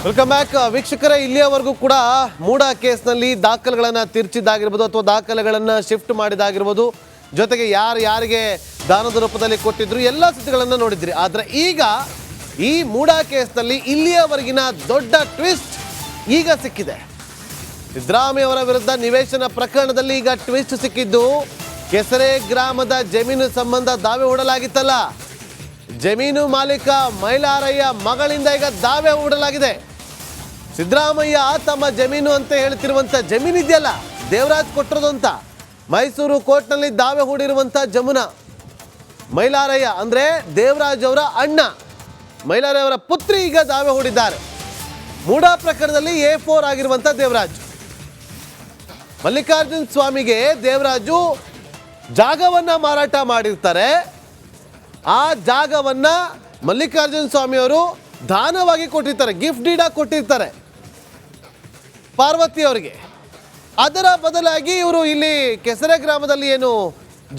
Welcome back ವೀಕ್ಷಕರೇ. ಇಲ್ಲಿಯವರೆಗೂ ಕೂಡ ಮೂಡ ಕೇಸ್ನಲ್ಲಿ ದಾಖಲೆಗಳನ್ನು ತಿರ್ಚಿದ್ದಾಗಿರ್ಬೋದು ಅಥವಾ ದಾಖಲೆಗಳನ್ನು ಶಿಫ್ಟ್ ಮಾಡಿದಾಗಿರ್ಬೋದು, ಜೊತೆಗೆ ಯಾರಿಗೆ ದಾನದ ರೂಪದಲ್ಲಿ ಕೊಟ್ಟಿದ್ರು ಎಲ್ಲ ಸುದ್ದಿಗಳನ್ನು ನೋಡಿದ್ರಿ. ಆದರೆ ಈಗ ಈ ಮೂಡ ಕೇಸ್ನಲ್ಲಿ ಇಲ್ಲಿಯವರೆಗಿನ ದೊಡ್ಡ ಟ್ವಿಸ್ಟ್ ಈಗ ಸಿಕ್ಕಿದೆ. ಸಿದ್ದರಾಮಯ್ಯ ಅವರ ವಿರುದ್ಧ ನಿವೇಶನ ಪ್ರಕರಣದಲ್ಲಿ ಈಗ ಟ್ವಿಸ್ಟ್ ಸಿಕ್ಕಿದ್ದು, ಕೆಸರೆ ಗ್ರಾಮದ ಜಮೀನು ಸಂಬಂಧ ದಾವೆ ಹೂಡಲಾಗಿತ್ತಲ್ಲ, ಜಮೀನು ಮಾಲೀಕ ಮೈಲಾರಯ್ಯ ಮಗಳಿಂದ ಈಗ ದಾವೆ ಹೂಡಲಾಗಿದೆ. ಸಿದ್ದರಾಮಯ್ಯ ತಮ್ಮ ಜಮೀನು ಅಂತ ಹೇಳ್ತಿರುವಂಥ ಜಮೀನು ಇದೆಯಲ್ಲ, ದೇವರಾಜ್ ಕೊಟ್ಟಿರೋದು ಅಂತ ಮೈಸೂರು ಕೋರ್ಟ್ನಲ್ಲಿ ದಾವೆ ಹೂಡಿರುವಂಥ ಜಮುನಾ ಮೈಲಾರಯ್ಯ ಅಂದರೆ ದೇವರಾಜ್ ಅವರ ಅಣ್ಣ, ಮೈಲಾರಯ್ಯ ಅವರ ಪುತ್ರಿ ಈಗ ದಾವೆ ಹೂಡಿದ್ದಾರೆ. ಮೂಡ ಪ್ರಕರಣದಲ್ಲಿ A4 ಆಗಿರುವಂಥ ದೇವರಾಜ್, ಮಲ್ಲಿಕಾರ್ಜುನ್ ಸ್ವಾಮಿಗೆ ದೇವರಾಜು ಜಾಗವನ್ನ ಮಾರಾಟ ಮಾಡಿರ್ತಾರೆ. ಆ ಜಾಗವನ್ನ ಮಲ್ಲಿಕಾರ್ಜುನ್ ಸ್ವಾಮಿಯವರು ದಾನವಾಗಿ ಕೊಟ್ಟಿರ್ತಾರೆ, ಗಿಫ್ಟ್ ಡೀಡಾಗಿ ಕೊಟ್ಟಿರ್ತಾರೆ ಪಾರ್ವತಿ ಅವರಿಗೆ. ಅದರ ಬದಲಾಗಿ ಇವರು ಇಲ್ಲಿ ಕೆಸರೆ ಗ್ರಾಮದಲ್ಲಿ ಏನು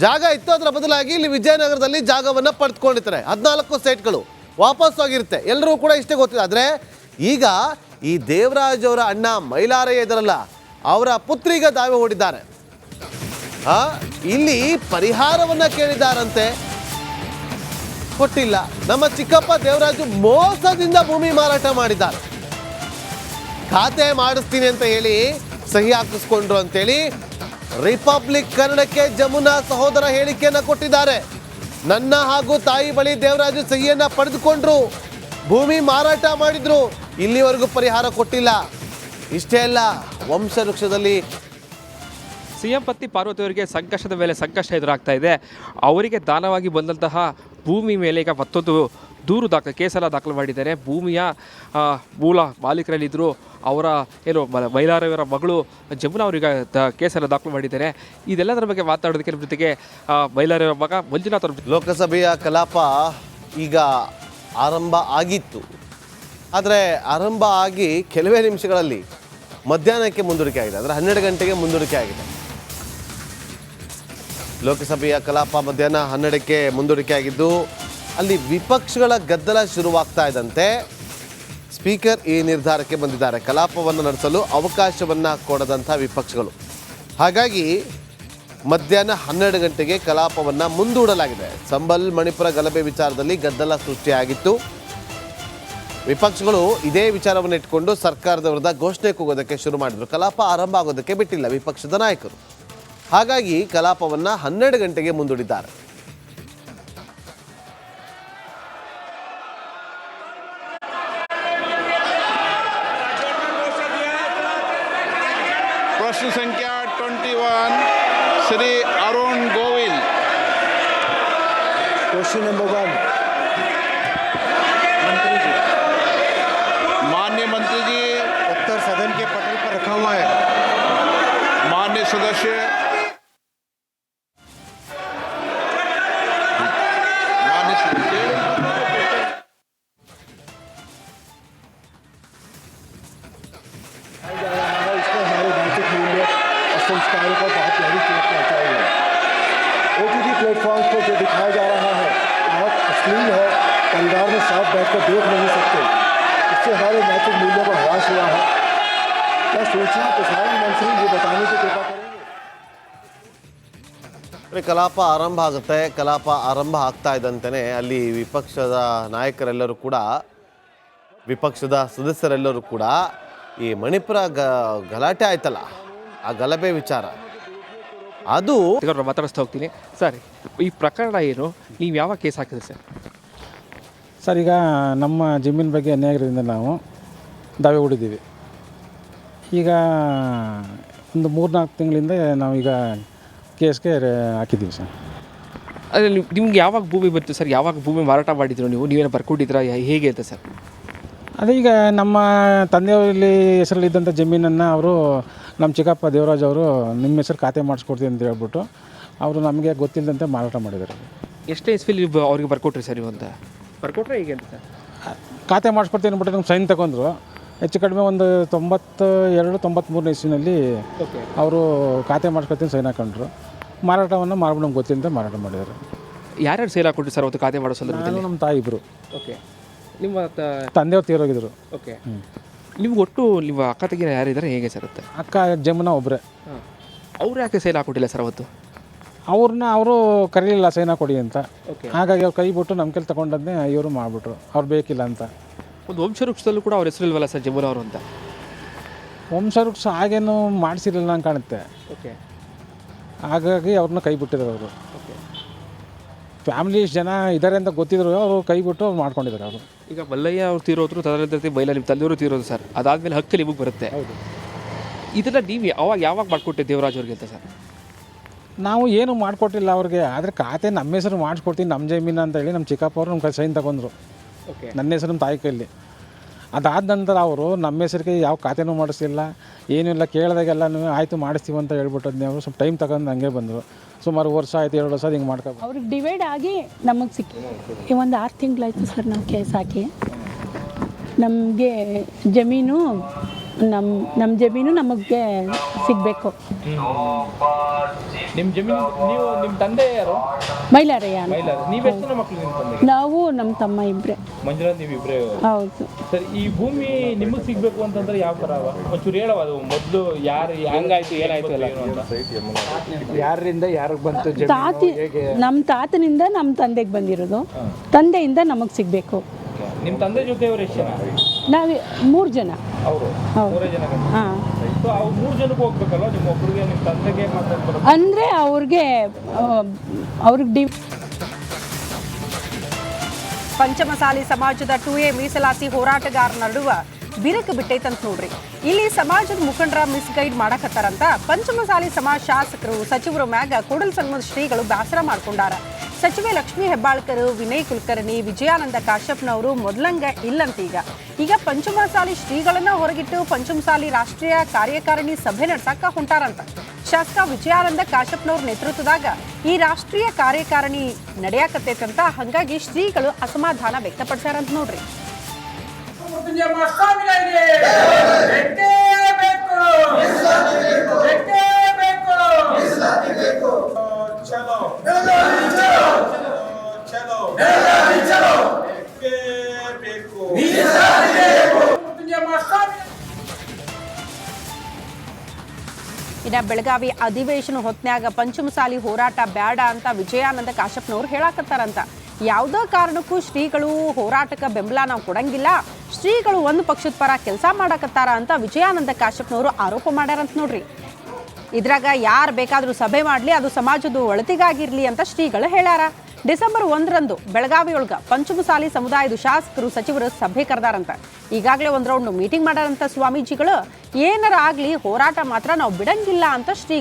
ಜಾಗ ಇತ್ತು ಅದರ ಬದಲಾಗಿ ಇಲ್ಲಿ ವಿಜಯನಗರದಲ್ಲಿ ಜಾಗವನ್ನು ಪಡೆದುಕೊಂಡಿರ್ತಾರೆ. 14 ಸೈಟ್ಗಳು ವಾಪಸ್ ಆಗಿರುತ್ತೆ. ಎಲ್ಲರೂ ಕೂಡ ಇಷ್ಟೇ ಗೊತ್ತಿದೆ. ಆದರೆ ಈಗ ಈ ದೇವರಾಜ್ ಅವರ ಅಣ್ಣ ಮೈಲಾರಯ್ಯ ಇದ್ದಾರಲ್ಲ, ಅವರ ಪುತ್ರಿಗೆ ದಾವೆ ಹೂಡಿದ್ದಾರೆ. ಇಲ್ಲಿ ಪರಿಹಾರವನ್ನ ಕೇಳಿದ್ದಾರಂತೆ, ಕೊಟ್ಟಿಲ್ಲ. ನಮ್ಮ ಚಿಕ್ಕಪ್ಪ ದೇವರಾಜು ಮೋಸದಿಂದ ಭೂಮಿ ಮಾರಾಟ ಮಾಡಿದ್ದಾರೆ, ಖಾತೆ ಮಾಡಿಸ್ತೀನಿ ಅಂತ ಹೇಳಿ ಸಹಿ ಹಾಕಿಸ್ಕೊಂಡ್ರು ಅಂತೇಳಿ ರಿಪಬ್ಲಿಕ್ ಕನ್ನಡಕ್ಕೆ ಜಮುನಾ ಸಹೋದರ ಹೇಳಿಕೆಯನ್ನ ಕೊಟ್ಟಿದ್ದಾರೆ. ನನ್ನ ಹಾಗೂ ತಾಯಿ ಬಳಿ ದೇವರಾಜು ಸಹಿಯನ್ನ ಪಡೆದುಕೊಂಡ್ರು, ಭೂಮಿ ಮಾರಾಟ ಮಾಡಿದ್ರು, ಇಲ್ಲಿವರೆಗೂ ಪರಿಹಾರ ಕೊಟ್ಟಿಲ್ಲ. ಇಷ್ಟೇ ಅಲ್ಲ, ವಂಶವೃಕ್ಷದಲ್ಲಿ ಸಿಎಂ ಪತ್ನಿ ಪಾರ್ವತಿ ಅವರಿಗೆ ಸಂಕಷ್ಟದ ಮೇಲೆ ಸಂಕಷ್ಟ ಎದುರಾಗ್ತಾ ಇದೆ. ಅವರಿಗೆ ದಾನವಾಗಿ ಬಂದಂತಹ ಭೂಮಿ ಮೇಲೆ ಈಗ ಮತ್ತೊಂದು ದೂರು ಕೇಸೆಲ್ಲ ದಾಖಲು ಮಾಡಿದ್ದಾರೆ. ಭೂಮಿಯ ಮೂಲ ಮಾಲೀಕರಲ್ಲಿದ್ದರು ಅವರ ಮೈಲಾರಯ್ಯವರ ಮಗಳು ಜಮುನಾ ಅವರಿಗೆ ಕೇಸೆಲ್ಲ ದಾಖಲು ಮಾಡಿದ್ದಾರೆ. ಇದೆಲ್ಲದರ ಬಗ್ಗೆ ಮಾತಾಡೋದಕ್ಕೆ ನಮ್ಮ ಜೊತೆಗೆ ಮೈಲಾರಯ್ಯವರ ಮಗ ಮಂಜುನಾಥ್ ಅವರು. ಲೋಕಸಭೆಯ ಕಲಾಪ ಈಗ ಆರಂಭ ಆಗಿತ್ತು. ಆದರೆ ಆರಂಭ ಆಗಿ ಕೆಲವೇ ನಿಮಿಷಗಳಲ್ಲಿ ಮಧ್ಯಾಹ್ನಕ್ಕೆ ಮುಂದೂಡಿಕೆ ಆಗಿದೆ, ಅಂದರೆ 12 ಗಂಟೆಗೆ ಮುಂದೂಡಿಕೆ ಆಗಿದೆ. ಲೋಕಸಭೆಯ ಕಲಾಪ ಮಧ್ಯಾಹ್ನ 12ಕ್ಕೆ ಮುಂದೂಡಿಕೆ ಆಗಿದ್ದು, ಅಲ್ಲಿ ವಿಪಕ್ಷಗಳ ಗದ್ದಲ ಶುರುವಾಗ್ತಾ ಇದ್ದಂತೆ ಸ್ಪೀಕರ್ ಈ ನಿರ್ಧಾರಕ್ಕೆ ಬಂದಿದ್ದಾರೆ, ಕಲಾಪವನ್ನು ನಡೆಸಲು ಅವಕಾಶವನ್ನು ಕೊಡದಂಥ ವಿಪಕ್ಷಗಳು. ಹಾಗಾಗಿ ಮಧ್ಯಾಹ್ನ 12 ಗಂಟೆಗೆ ಕಲಾಪವನ್ನು ಮುಂದೂಡಲಾಗಿದೆ. ಸಂಬಲ್ ಮಣಿಪುರ ಗಲಭೆ ವಿಚಾರದಲ್ಲಿ ಗದ್ದಲ ಸೃಷ್ಟಿಯಾಗಿತ್ತು. ವಿಪಕ್ಷಗಳು ಇದೇ ವಿಚಾರವನ್ನು ಇಟ್ಕೊಂಡು ಸರ್ಕಾರದ ವಿರುದ್ಧ ಘೋಷಣೆ ಕೂಗೋದಕ್ಕೆ ಶುರು ಮಾಡಿದ್ರು. ಕಲಾಪ ಆರಂಭ ಆಗೋದಕ್ಕೆ ಬಿಟ್ಟಿಲ್ಲ ವಿಪಕ್ಷದ ನಾಯಕರು. ಹಾಗಾಗಿ ಕಲಾಪವನ್ನು 12 ಗಂಟೆಗೆ ಮುಂದೂಡಿದ್ದಾರೆ. प्रश्न संख्या 21 श्री अरुण गोविल। क्वेश्चन नंबर 1 माननीय मंत्री जी, उत्तर सदन के पटल पर रखा हुआ है। माननीय सदस्य, इसमें हमारे नैतिक मूल्य और संस्कारों को बहुत गहरी चोट पहुँचाई है। OTT प्लेटफॉर्म पर जो दिखाया जा रहा है बहुत अश्लील है, परिवार में साथ बैठकर देख नहीं सकते, इससे हमारे नैतिक मूल्यों को ह्रास हुआ है। क्या सूचना प्रसारण मंत्री ये बताने की कृपा करेंगे? ಕಲಾಪ ಆರಂಭ ಆಗುತ್ತೆ. ಕಲಾಪ ಆರಂಭ ಆಗ್ತಾ ಇದ್ದಂತೆಯೇ ಅಲ್ಲಿ ವಿಪಕ್ಷದ ನಾಯಕರೆಲ್ಲರೂ ಕೂಡ, ವಿಪಕ್ಷದ ಸದಸ್ಯರೆಲ್ಲರೂ ಕೂಡ ಈ ಮಣಿಪುರ ಗಲಾಟೆ ಆಯ್ತಲ್ಲ, ಆ ಗಲಭೆ ವಿಚಾರ ಅದು ಮಾತಾಡಿಸ್ತಾ ಹೋಗ್ತೀನಿ. ಸರ್, ಈ ಪ್ರಕರಣ ಏನು, ನೀವು ಯಾವ ಕೇಸ್ ಹಾಕಿದ್ರಿ ಸರ್? ಸರ್, ಈಗ ನಮ್ಮ ಜಮೀನು ಬಗ್ಗೆ ಅನ್ಯಾಯದಿಂದ ನಾವು ದಾವೆ ಹೂಡಿದ್ದೀವಿ. ಈಗ ಒಂದು 3-4 ತಿಂಗಳಿಂದ ನಾವೀಗ ಕೇಸ್ಗೆ ಹಾಕಿದ್ದೀವಿ ಸರ್. ಅದೇ ನಿಮ್ಗೆ ಯಾವಾಗ ಭೂಮಿ ಬಂತು ಸರ್? ಯಾವಾಗ ಭೂಮಿ ಮಾರಾಟ ಮಾಡಿದ್ರು ನೀವೇನು ಬರ್ಕೊಟ್ಟಿದ್ದೀರಾ, ಹೇಗೆ ಅಂತ ಸರ್? ಅದೇ ಈಗ ನಮ್ಮ ತಂದೆಯವರಲ್ಲಿ ಹೆಸರಲ್ಲಿದ್ದಂಥ ಜಮೀನನ್ನು ಅವರು ನಮ್ಮ ಚಿಕ್ಕಪ್ಪ ದೇವರಾಜ್ ಅವರು ನಿಮ್ಮ ಹೆಸರು ಖಾತೆ ಮಾಡಿಸ್ಕೊಡ್ತೀವಿ ಅಂತ ಹೇಳ್ಬಿಟ್ಟು ಅವರು ನಮಗೆ ಗೊತ್ತಿಲ್ಲದಂತೆ ಮಾರಾಟ ಮಾಡಿದ್ದಾರೆ. ಎಷ್ಟೇ ಇಸ್ವಿಲಿ ಅವ್ರಿಗೆ ಬರ್ಕೊಟ್ರಿ ಸರ್? ನೀವು ಅಂತ ಬರ್ಕೊಟ್ರೆ ಹೇಗೆ ಅಂತ ಸರ್? ಖಾತೆ ಮಾಡಿಸ್ಕೊಡ್ತೀನಿ ಅಂದ್ಬಿಟ್ಟು ನಮ್ಗೆ ಸೈನ್ ತಗೊಂಡ್ರು. ಹೆಚ್ಚು ಕಡಿಮೆ ಒಂದು 92-93 ಇಸ್ವಿನಲ್ಲಿ ಅವರು ಖಾತೆ ಮಾಡಿಸ್ಕೊಡ್ತೀನಿ ಸೈನ್ ಹಾಕೊಂಡ್ರು. ಮಾರಾಟವನ್ನು ಮಾಡ್ಬಿಟ್ಟು ನಮ್ಗೆ ಗೊತ್ತಿಲ್ಲದೆ ಮಾರಾಟ ಮಾಡಿದ್ದಾರೆ. ಯಾರ್ಯಾರು ಸೇಲ್ ಹಾಕೊಟ್ರಿ ಸರ್ ಅವತ್ತು ಖಾತೆ ಮಾಡೋ ಸಂದರ್ಭದಲ್ಲಿ? ನಮ್ಮ ತಾಯಿ ಇಬ್ಬರು. ಓಕೆ. ನಿಮ್ಮ ತಂದೆಯವ್ರು ತೀರೋಗಿದ್ರು. ಓಕೆ. ನಿಮ್ಗೆ ಒಟ್ಟು ನಿಮ್ಮ ಅಕ್ಕ ತಂಗಿನ ಯಾರಿದ್ದಾರೆ, ಹೇಗೆ ಸರ್ ಅಂತ? ಅಕ್ಕ ಜಮುನಾ ಒಬ್ಬರೇ. ಅವ್ರು ಯಾಕೆ ಸೈನ್ ಹಾಕೊಟ್ಟಿಲ್ಲ ಸರ್ ಅವತ್ತು? ಅವರು ಕರೀಲಿಲ್ಲ ಸೈನ್ ಕೊಡಿ ಅಂತ. ಓಕೆ. ಹಾಗಾಗಿ ಅವ್ರು ಕೈ ಬಿಟ್ಟು ನಮ್ಮ ಕೈಲಿ ತೊಗೊಂಡದ್ನೇ ಇವರು ಮಾಡಿಬಿಟ್ರು, ಅವ್ರು ಬೇಕಿಲ್ಲ ಅಂತ. ಒಂದು ವಂಶವೃಕ್ಷದಲ್ಲೂ ಕೂಡ ಅವ್ರ ಹೆಸರು ಇಲ್ವಲ್ಲ ಸರ್, ಜಮುನಾ ಅವರು ಅಂತ? ವಂಶವೃಕ್ಷ ಹಾಗೇನು ಮಾಡಿಸಿರಲಿಲ್ಲ ಅಂತ ಕಾಣುತ್ತೆ. ಓಕೆ. ಹಾಗಾಗಿ ಅವ್ರನ್ನ ಕೈ ಬಿಟ್ಟಿದ್ದಾರೆ ಅವರು. ಓಕೆ. ಫ್ಯಾಮಿಲಿ ಇಷ್ಟು ಜನ ಇದ್ದಾರೆ ಅಂತ ಗೊತ್ತಿದ್ರು ಅವರು ಕೈ ಬಿಟ್ಟು ಮಾಡ್ಕೊಂಡಿದ್ದಾರೆ ಅವರು. ಈಗ ಮಲ್ಲಯ್ಯ ಅವ್ರು ತೀರೋದ್ರು, ತದನಂತರ ಬೈಲ ನಿಮ್ಮ ತಂದೆಯವರು ತೀರೋದು ಸರ್, ಅದಾದಮೇಲೆ ಹಕ್ಕು ನಿಮಗೆ ಬರುತ್ತೆ. ಹೌದು. ಇದೆಲ್ಲ ನೀವು ಯಾವಾಗ ಮಾಡಿಕೊಟ್ಟೆ ದೇವರಾಜ್ ಅವ್ರಿಗೆ ಅಂತ ಸರ್? ನಾವು ಏನು ಮಾಡಿಕೊಟ್ಟಿಲ್ಲ ಅವ್ರಿಗೆ, ಆದರೆ ಖಾತೆ ನಮ್ಮ ಹೆಸರು ಮಾಡಿಸ್ಕೊಡ್ತೀನಿ, ನಮ್ಮ ಜಮೀನು ಅಂತ ಹೇಳಿ ನಮ್ಮ ಚಿಕ್ಕಪ್ಪ ಅವರು ನಮ್ಮ ಕೈ ಸೈನ್ ತಗೊಂಡ್ರು. ಓಕೆ. ನನ್ನ ಹೆಸರು ನಮ್ಮ ತಾಯಿ ಕೈಲಿ. ಅದಾದ ನಂತರ ಅವರು ನಮ್ಮ ಹೆಸರಿಗೆ ಯಾವ ಖಾತೆನೂ ಮಾಡಿಸ್ಲಿಲ್ಲ, ಏನೂ ಇಲ್ಲ. ಕೇಳಿದಾಗೆಲ್ಲನೂ ಆಯಿತು ಮಾಡಿಸ್ತೀವಿ ಅಂತ ಹೇಳ್ಬಿಟ್ಟದ್ನೇ. ಅವರು ಸ್ವಲ್ಪ ಟೈಮ್ ತಗೊಂಡು ಹಂಗೆ ಬಂದರು. ಸುಮಾರು ವರ್ಷ ಆಯಿತು, 2 ವರ್ಷ ಹಿಂಗೆ ಮಾಡ್ಕೊಬೋದು. ಅವ್ರಿಗೆ ಡಿವೈಡ್ ಆಗಿ ನಮಗೆ ಸಿಕ್ಕಿ ಒಂದು 6 ತಿಂಗಳಾಯ್ತು ಸರ್ ನಾವು ಕೇಸ್ ಹಾಕಿ. ನಮಗೆ ಜಮೀನು ನಮ್ಮ ಜಮೀನು ನಮಗೆ ಸಿಗಬೇಕು. ನಿಮ್ಮ ಜಮೀನು ನೀವು ನಿಮ್ಮ ತಂದೆ ಯಾರು? ಮೈಲಾರಯ್ಯ ಅಂತ. ನೀವೆಷ್ಟು ಜನ ಮಕ್ಕಳು ನಿಮ್ಮ ತಂದೆ? ನಾವು ನಮ್ಮ ತಮ್ಮ ಇಬ್ಬರೇ. ಮಂಜುನಾಥ್ ನೀವು ಇಬ್ಬರೇ? ಹೌದು ಸರ್, ಈ ಭೂಮಿ ನಿಮಗೆ ಸಿಗಬೇಕು ಅಂತಂದ್ರೆ ಯಾವ ಥರ ಒಂಚೂರು ಹೇಳವ? ಅದು ಮೊದಲು ಯಾರು ಹೆಂಗಾಯ್ತು ಏನಾಯ್ತು ಎಲ್ಲ ಅಂತ? ಯಾರಿಂದ ಯಾರಿಗೆ ಬಂತು? ನಮ್ಮ ತಾತನಿಂದ ನಮ್ಮ ತಂದೆಗೆ ಬಂದಿರೋದು, ತಂದೆಯಿಂದ ನಮಗೆ ಸಿಗಬೇಕು. ನಿಮ್ಮ ತಂದೆ ಜೊತೆ ಅವ್ರು ಎಷ್ಟು ಜನ? ನಾವು 3 ಜನ. ಅವರು ಹೌದು. 3 ಜನ. ಹಾಂ. ಸೊ ಅವ್ರು 3 ಜನಕ್ಕೆ ಹೋಗ್ಬೇಕಲ್ಲ, ನಿಮ್ಮ ಒಬ್ಬರಿಗೆ ನಿಮ್ಮ ತಂದೆಗೆ ಮಾತಾಡ್ತಾರೆ ಅಂದರೆ ಅವ್ರಿಗೆ ಪಂಚಮಸಾಲಿ ಸಮಾಜದ 2A ಮೀಸಲಾತಿ ಹೋರಾಟಗಾರರ ನಡುವ ಬಿರುಕು ಬಿಟ್ಟೈತಂತ ನೋಡ್ರಿ. ಇಲ್ಲಿ ಸಮಾಜದ ಮುಖಂಡರ ಮಿಸ್ಗೈಡ್ ಮಾಡಕತ್ತಾರಂತ ಪಂಚಮಸಾಲಿ ಸಮಾಜ ಶಾಸಕರು ಸಚಿವರ ಮ್ಯಾಗ ಕೂಡಲ ಸಂಗಮದ ಶ್ರೀಗಳು ಬೇಸರ ಮಾಡ್ಕೊಂಡಾರ. ಸಚಿವೆ ಲಕ್ಷ್ಮೀ ಹೆಬ್ಬಾಳ್ಕರ್, ವಿನಯ್ ಕುಲಕರ್ಣಿ, ವಿಜಯಾನಂದ ಕಾಶ್ಯಪ್ನವರು ಮೊದಲಂಗ ಇಲ್ಲಂತ. ಈಗ ಪಂಚಮಸಾಲಿ ಶ್ರೀಗಳನ್ನ ಹೊರಗಿಟ್ಟು ಪಂಚಮಸಾಲಿ ರಾಷ್ಟ್ರೀಯ ಕಾರ್ಯಕಾರಿಣಿ ಸಭೆ ನಡೆಸಕ ಹೊಂಟಾರಂತ. ಶಾಸಕ ವಿಜಯಾನಂದ ಕಾಶ್ಯಪ್ನವ್ರ ನೇತೃತ್ವದಾಗ ಈ ರಾಷ್ಟ್ರೀಯ ಕಾರ್ಯಕಾರಿಣಿ ನಡೆಯಾಕತ್ತೈತಂತ. ಹಾಗಾಗಿ ಶ್ರೀಗಳು ಅಸಮಾಧಾನ ವ್ಯಕ್ತಪಡಿಸ್ಯಾರಂತ ನೋಡ್ರಿ. ಇನ್ನ ಬೆಳಗಾವಿ ಅಧಿವೇಶನ ಹೊತ್ನ್ಯಾಗ ಪಂಚಮಸಾಲಿ ಹೋರಾಟ ಬ್ಯಾಡ ಅಂತ ವಿಜಯಾನಂದ ಕಾಶ್ಯಪ್ನವ್ರು ಹೇಳಾಕತ್ತಾರಂತ. ಯಾವುದೋ ಕಾರಣಕ್ಕೂ ಶ್ರೀಗಳು ಹೋರಾಟಕ್ಕೆ ಬೆಂಬಲ ನಾವು ಕೊಡಂಗಿಲ್ಲ, ಶ್ರೀಗಳು ಒಂದು ಪಕ್ಷದ ಪರ ಕೆಲಸ ಮಾಡಕತ್ತಾರ ಅಂತ ವಿಜಯಾನಂದ ಕಾಶ್ಯಪ್ನವರು ಆರೋಪ ಮಾಡ್ಯಾರಂತ ನೋಡ್ರಿ. ಇದ್ರಾಗ ಯಾರು ಬೇಕಾದರೂ ಸಭೆ ಮಾಡಲಿ, ಅದು ಸಮಾಜದ ಒಳತಿಗಾಗಿರ್ಲಿ ಅಂತ ಶ್ರೀಗಳು ಹೇಳ್ಯಾರ. ಡಿಸೆಂಬರ್ 1ರಂದು ಬೆಳಗಾವಿಯೊಳಗ ಪಂಚಮಸಾಲಿ ಸಮುದಾಯದ ಶಾಸಕರು ಸಚಿವರು ಸಭೆ ಕರೆದಾರಂತ. ಈಗಾಗಲೇ 1 ರೌಂಡ್ ಮೀಟಿಂಗ್ ಮಾಡ್ಯಾರಂತ ಸ್ವಾಮೀಜಿಗಳು. ಏನಾರ ಆಗಲಿ ಹೋರಾಟ ಮಾತ್ರ ನಾವು ಬಿಡಂಗಿಲ್ಲ ಅಂತ ಶ್ರೀಗಳು